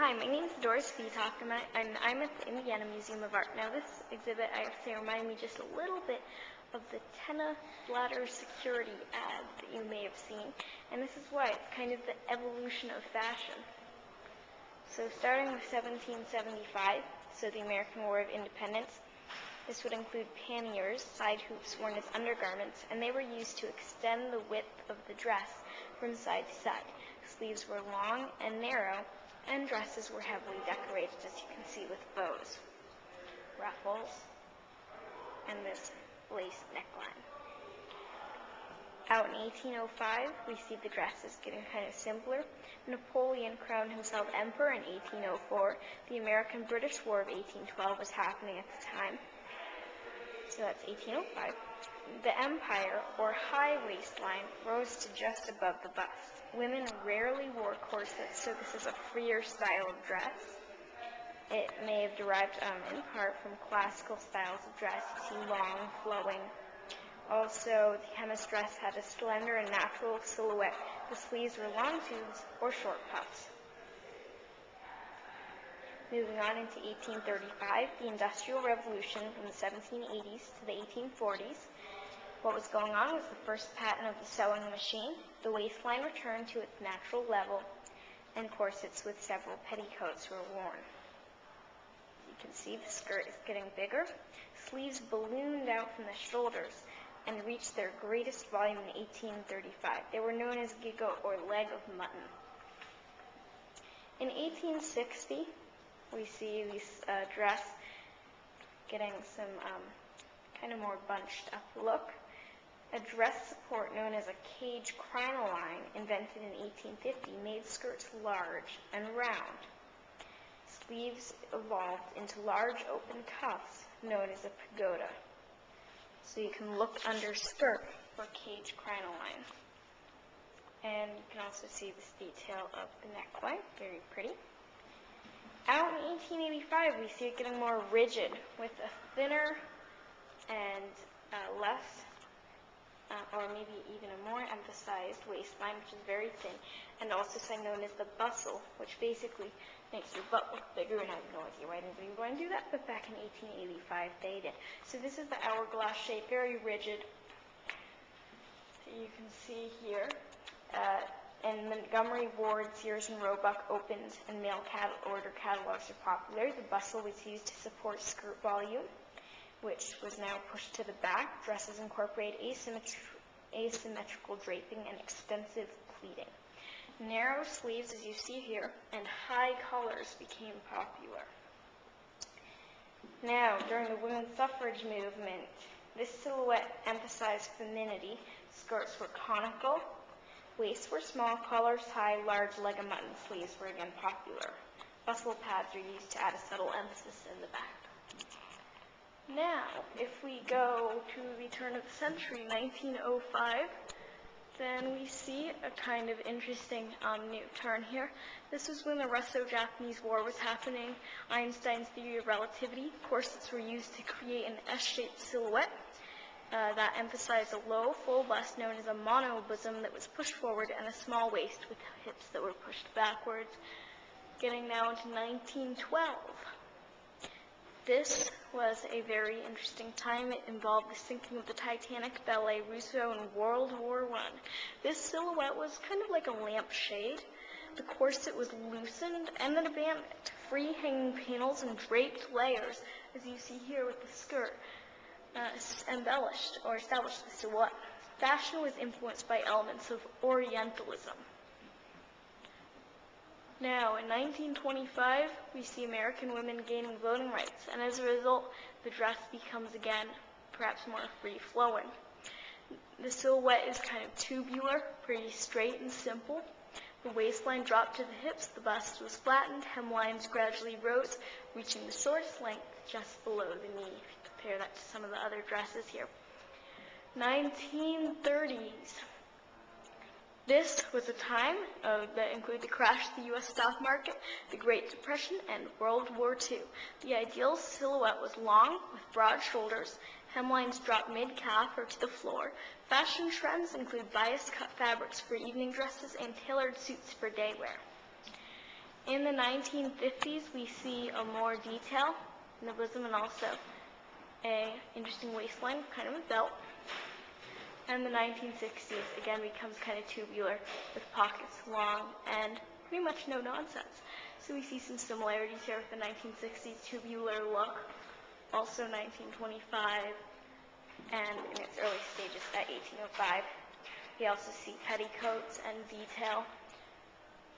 Hi, my name is Doris Feetalk, and I'm at the Indiana Museum of Art. Now, this exhibit, I have to say, reminded me just a little bit of the Tenna bladder security ad that you may have seen, and this is why. It's kind of the evolution of fashion. So starting with 1775, so the American War of Independence, this would include panniers, side hoops worn as undergarments, and they were used to extend the width of the dress from side to side. Sleeves were long and narrow, and dresses were heavily decorated, as you can see, with bows, ruffles, and this lace neckline. Out in 1805, we see the dresses getting kind of simpler. Napoleon crowned himself emperor in 1804. The American-British War of 1812 was happening at the time. So that's 1805. The empire, or high waistline, rose to just above the bust. Women rarely wore corsets, so this is a freer style of dress. It may have derived in part from classical styles of dress. You see long, flowing. Also, the chemist dress had a slender and natural silhouette. The sleeves were long tubes or short puffs. Moving on into 1835, the Industrial Revolution from the 1780s to the 1840s. What was going on was the first patent of the sewing machine. The waistline returned to its natural level, and corsets with several petticoats were worn. You can see the skirt is getting bigger. Sleeves ballooned out from the shoulders and reached their greatest volume in 1835. They were known as gigot, or leg of mutton. In 1860, we see this dress getting some kind of more bunched up look. A dress support known as a cage crinoline, invented in 1850, made skirts large and round. Sleeves evolved into large open cuffs, known as a pagoda. So you can look under skirt for cage crinoline. And you can also see this detail of the neckline, very pretty. Out in 1885, we see it getting more rigid, with a thinner and less, or maybe even a more emphasized waistline, which is very thin, and also something known as the bustle, which basically makes your butt look bigger, and I have no idea why anybody would want to do that, but back in 1885 they did. So this is the hourglass shape, very rigid. So you can see here, and Montgomery Ward, Sears and Roebuck opened, and mail order catalogs are popular. The bustle was used to support skirt volume, which was now pushed to the back. Dresses incorporate asymmetrical draping and extensive pleating. Narrow sleeves, as you see here, and high collars became popular. Now, during the women's suffrage movement, this silhouette emphasized femininity. Skirts were conical, waists were small, collars high, large leg of mutton sleeves were again popular. Bustle pads are used to add a subtle emphasis in the back. Now, if we go to the turn of the century, 1905, then we see a kind of interesting new turn here. This was when the Russo-Japanese War was happening. Einstein's theory of relativity. Corsets were used to create an S-shaped silhouette that emphasized a low, full bust known as a monobosom that was pushed forward, and a small waist with hips that were pushed backwards. Getting now into 1912. This was a very interesting time. It involved the sinking of the Titanic, Ballet Russo, and World War I. This silhouette was kind of like a lampshade. The corset was loosened and then abandoned. Free hanging panels and draped layers, as you see here with the skirt, embellished or established the silhouette. Fashion was influenced by elements of Orientalism. Now, in 1925, we see American women gaining voting rights, and as a result, the dress becomes again perhaps more free-flowing. The silhouette is kind of tubular, pretty straight and simple. The waistline dropped to the hips, the bust was flattened, hemlines gradually rose, reaching the shortest length just below the knee, if you compare that to some of the other dresses here. 1930s. This was a time that included the crash of the U.S. stock market, the Great Depression, and World War II. The ideal silhouette was long, with broad shoulders. Hemlines dropped mid-calf or to the floor. Fashion trends include bias-cut fabrics for evening dresses and tailored suits for day wear. In the 1950s, we see a more detail in the bosom and also a interesting waistline, kind of a belt. And the 1960s, again, becomes kind of tubular with pockets long and pretty much no nonsense. So we see some similarities here with the 1960s tubular look, also 1925, and in its early stages at 1805. We also see petticoats and detail.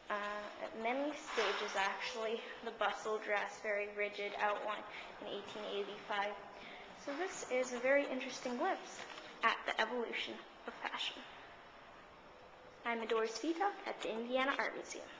At many stages, actually, the bustle dress, very rigid outline in 1885. So this is a very interesting glimpse at the evolution of fashion. I'm Doris Vita at the Indiana Art Museum.